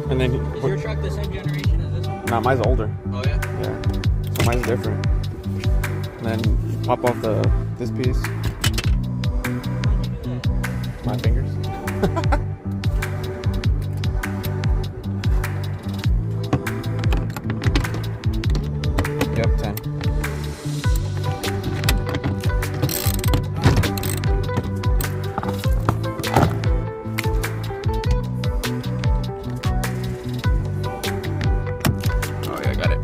And then is your truck the same generation as this one? No, mine's older. Oh yeah? Yeah. So mine's different. And then you pop off this piece. My fingers. Yep, 10. Oh yeah, I got it.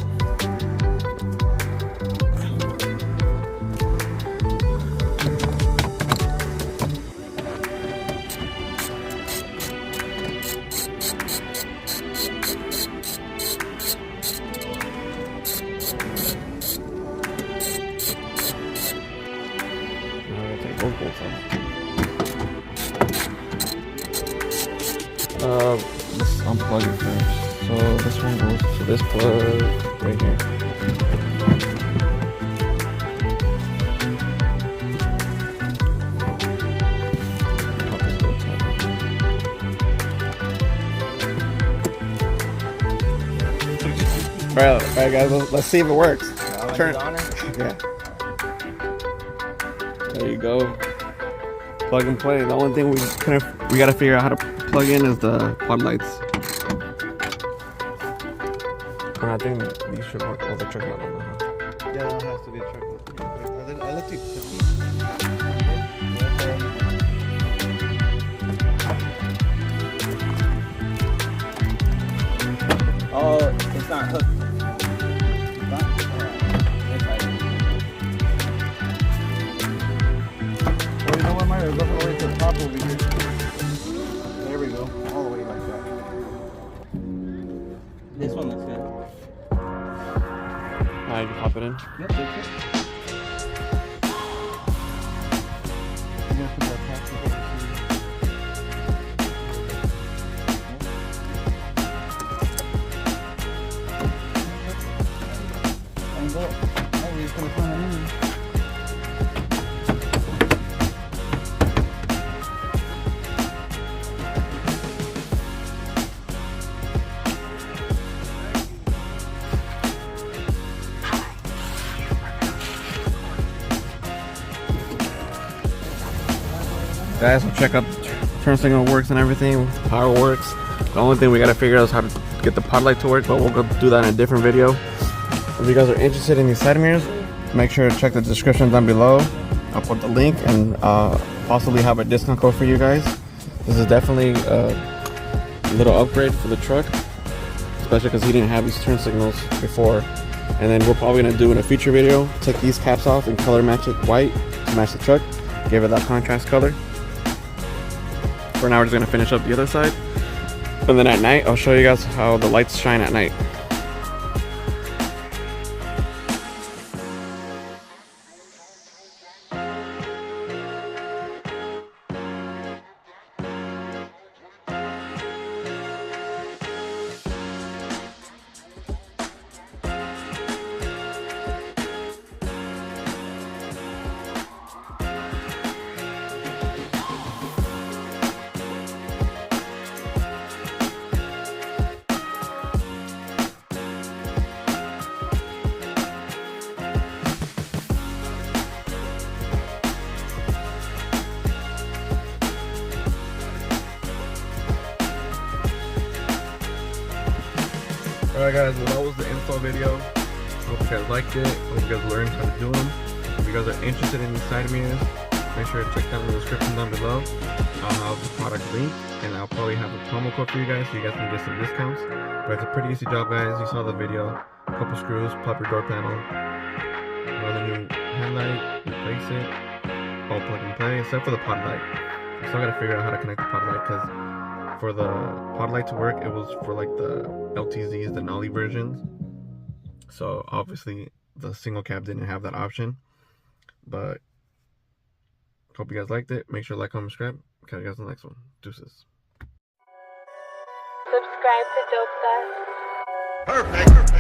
Both bolts off. Let's unplug it first. So this one goes to this plug right here. Alright guys, let's see if it works. Turn it. Yeah. There you go. Plug and play. The only thing we gotta figure out how to plug in is the pod lights. And I think these should work. Oh, the truck light. Yeah, it has to be a truck light. I let you. Oh, it's not hooked. Well, you know what, Mario? Go all the way to the top over here. There we go. All the way like that. This one looks good. You can pop it in. Yep, that's it. You gotta put that plastic over here. And go. Oh, we're just gonna turn it in. Guys, we'll check out turn signal works and everything. Power works. The only thing we gotta figure out is how to get the pod light to work, but we'll go do that in a different video. If you guys are interested in these side mirrors, make sure to check the description down below. I'll put the link and possibly have a discount code for you guys. This is definitely a little upgrade for the truck, especially because he didn't have these turn signals before. And then we're probably gonna do in a future video, take these caps off and color match it white to match the truck, give it that contrast color. For now, we're just gonna finish up the other side, and then at night I'll show you guys how the lights shine at night. Alright guys, well that was the install video. Hope you guys liked it. Hope you guys learned how to do them. If you guys are interested in these side mirrors, make sure to check down the description down below. I'll have the product link, and I'll probably have a promo code for you guys so you guys can get some discounts. But it's a pretty easy job, guys. You saw the video. A couple screws, pop your door panel, another new headlight, replace it, all plug and play, except for the pod light. I still gotta figure out how to connect the pod light, because for the pod light to work, it was for like the LTZs, the Nolly versions. So obviously the single cab didn't have that option. But hope you guys liked it. Make sure to like, comment, subscribe. Catch you guys in the next one. Deuces. Subscribe to Dope Stuff. Perfect.